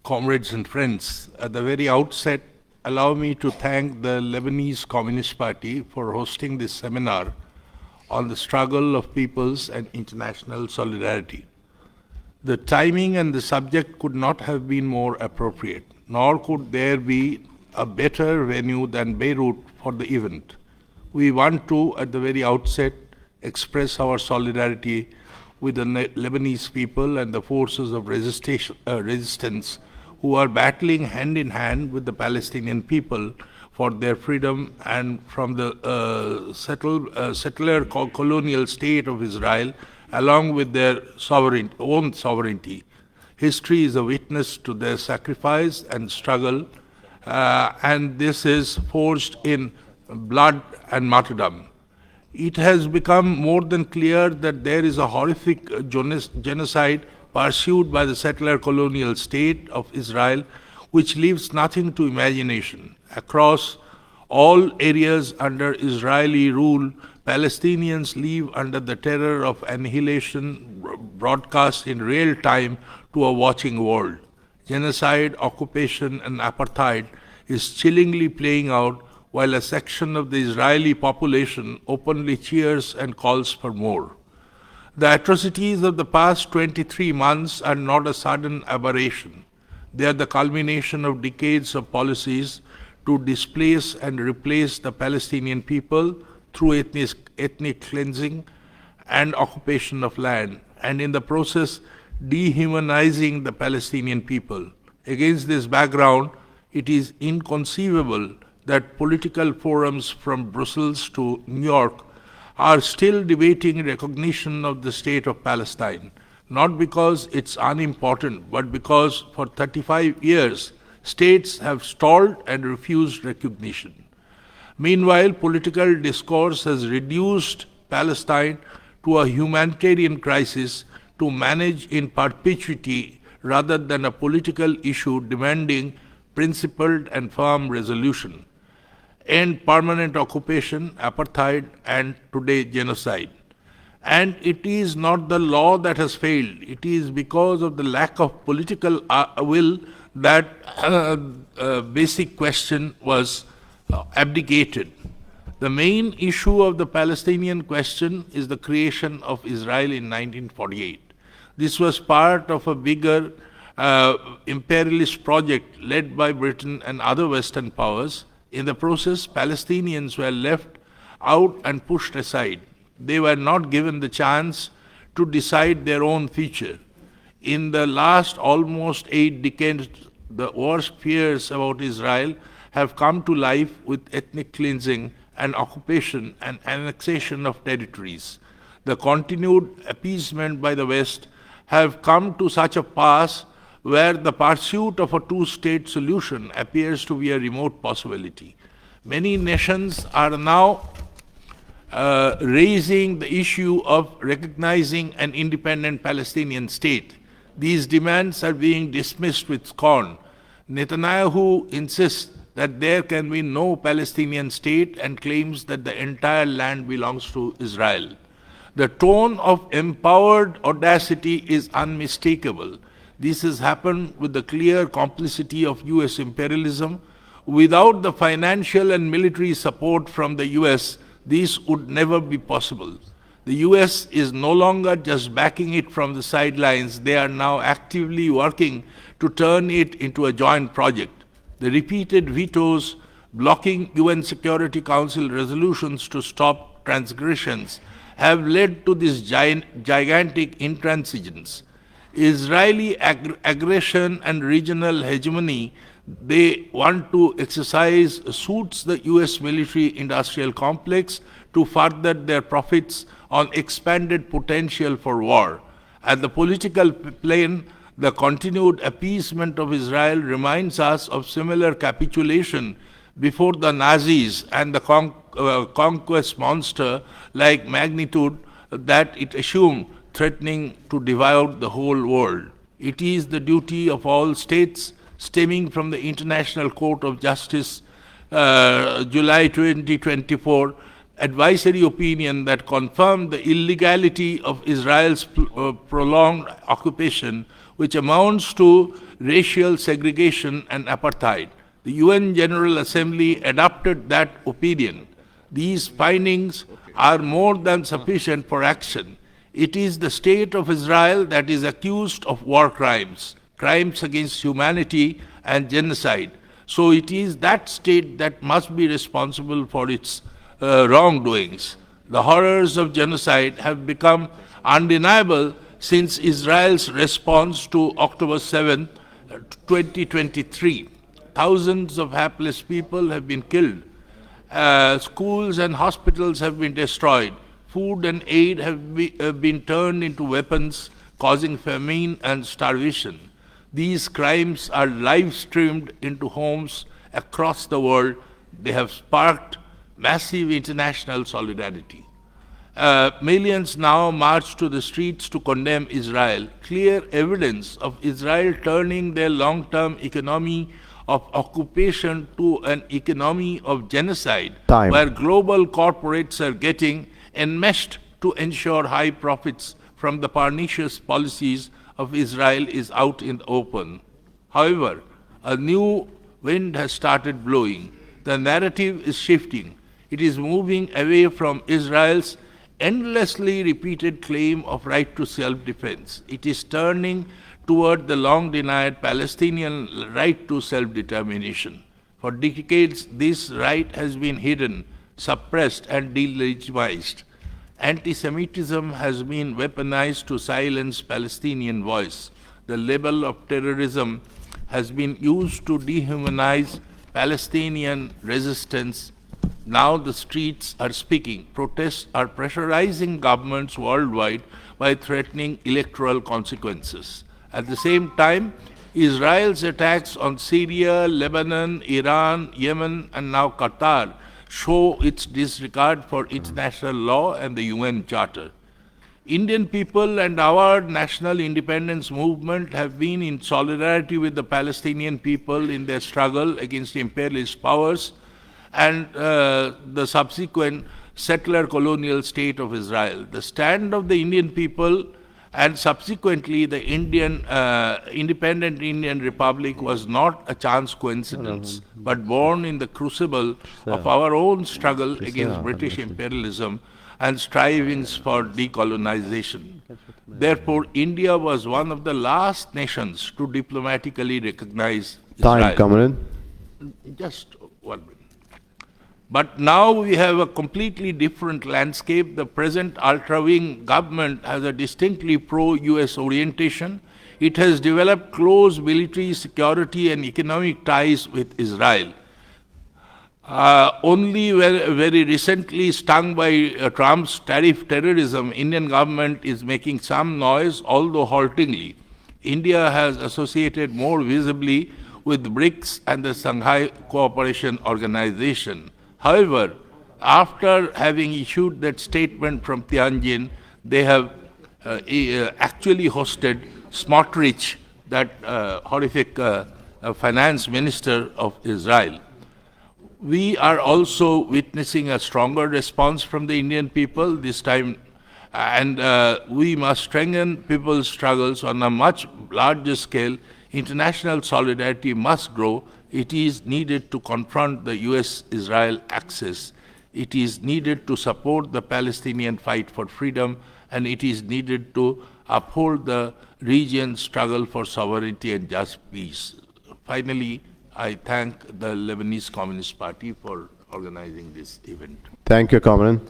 comrades and friends. At the very outset, allow me to thank the Lebanese Communist Party for hosting this seminar on the struggle of peoples and international solidarity. The timing and the subject could not have been more appropriate, nor could there be a better venue than Beirut for the event. We want to, at the very outset, express our solidarity with the Lebanese people and the forces of resistance who are battling hand in hand with the Palestinian people for their freedom and from the settler colonial state of Israel, along with their own sovereignty. History is a witness to their sacrifice and struggle, and this is forged in blood and martyrdom. It has become more than clear that there is a horrific genocide pursued by the settler colonial state of Israel, which leaves nothing to imagination. Across all areas under Israeli rule, Palestinians live under the terror of annihilation broadcast in real time to a watching world. Genocide, occupation, and apartheid is chillingly playing out while a section of the Israeli population openly cheers and calls for more. The atrocities of the past 23 months are not a sudden aberration. They are the culmination of decades of policies to displace and replace the Palestinian people through ethnic cleansing and occupation of land, and in the process dehumanizing the Palestinian people. Against this background, it is inconceivable that political forums from Brussels to New York are still debating recognition of the state of Palestine, not because it's unimportant, but because for 35 years, states have stalled and refused recognition. Meanwhile, political discourse has reduced Palestine to a humanitarian crisis to manage in perpetuity rather than a political issue demanding principled and firm resolution. End permanent occupation, apartheid, and today genocide. And it is not the law that has failed. It is because of the lack of political will that basic question was abdicated. The main issue of the Palestinian question is the creation of Israel in 1948. This was part of a bigger imperialist project led by Britain and other Western powers. In the process, Palestinians were left out and pushed aside. They were not given the chance to decide their own future. In the last almost 8 decades, the worst fears about Israel have come to life with ethnic cleansing and occupation and annexation of territories. The continued appeasement by the West have come to such a pass where the pursuit of a two-state solution appears to be a remote possibility. Many nations are now raising the issue of recognizing an independent Palestinian state. These demands are being dismissed with scorn. Netanyahu insists that there can be no Palestinian state and claims that the entire land belongs to Israel. The tone of empowered audacity is unmistakable. This has happened with the clear complicity of US imperialism. Without the financial and military support from the US, this would never be possible. The US is no longer just backing it from the sidelines, they are now actively working to turn it into a joint project. The repeated vetoes blocking UN Security Council resolutions to stop transgressions have led to this gigantic intransigence. Israeli aggression and regional hegemony they want to exercise suits the US military-industrial complex to further their profits on expanded potential for war. At the political plane, the continued appeasement of Israel reminds us of similar capitulation before the Nazis and the conquest monster like magnitude that it assumed, threatening to devour the whole world. It is the duty of all states stemming from the International Court of Justice, July 2024, advisory opinion that confirmed the illegality of Israel's prolonged occupation, which amounts to racial segregation and apartheid. The UN General Assembly adopted that opinion. These findings are more than sufficient for action. It is the state of Israel that is accused of war crimes, crimes against humanity, and genocide. So it is that state that must be responsible for its wrongdoings. The horrors of genocide have become undeniable since Israel's response to October 7, 2023. Thousands of hapless people have been killed. Schools and hospitals have been destroyed. Food and aid have been turned into weapons, causing famine and starvation. These crimes are live-streamed into homes across the world. They have sparked massive international solidarity. Millions now march to the streets to condemn Israel, clear evidence of Israel turning their long-term economy of occupation to an economy of genocide, where global corporates are getting enmeshed to ensure high profits from the pernicious policies of Israel is out in the open. However, a new wind has started blowing. The narrative is shifting. It is moving away from Israel's endlessly repeated claim of right to self-defense. It is turning toward the long-denied Palestinian right to self-determination. For decades, this right has been hidden, suppressed, and delegitimized. Anti-Semitism has been weaponized to silence Palestinian voice. The label of terrorism has been used to dehumanize Palestinian resistance. Now the streets are speaking. Protests are pressurizing governments worldwide by threatening electoral consequences. At the same time, Israel's attacks on Syria, Lebanon, Iran, Yemen, and now Qatar show its disregard for international law and the UN Charter. Indian people and our national independence movement have been in solidarity with the Palestinian people in their struggle against imperialist powers and the subsequent settler colonial state of Israel. The stand of the Indian people and subsequently the independent Indian Republic was not a chance coincidence, but born in the crucible of our own struggle against British imperialism and strivings for decolonization. Therefore, India was one of the last nations to diplomatically recognize Israel. Time, Comrade. Just 1 minute. But now we have a completely different landscape. The present ultra-wing government has a distinctly pro-US orientation. It has developed close military, security, and economic ties with Israel. Only very recently, stung by Trump's tariff terrorism, Indian government is making some noise, although haltingly. India has associated more visibly with BRICS and the Shanghai Cooperation Organization. However, after having issued that statement from Tianjin, they have actually hosted Smotrich, that horrific finance minister of Israel. We are also witnessing a stronger response from the Indian people this time, and we must strengthen people's struggles on a much larger scale. International solidarity must grow. It is needed to confront the US-Israel axis. It is needed to support the Palestinian fight for freedom, and it is needed to uphold the region's struggle for sovereignty and just peace. Finally, I thank the Lebanese Communist Party for organizing this event. Thank you, Comrade.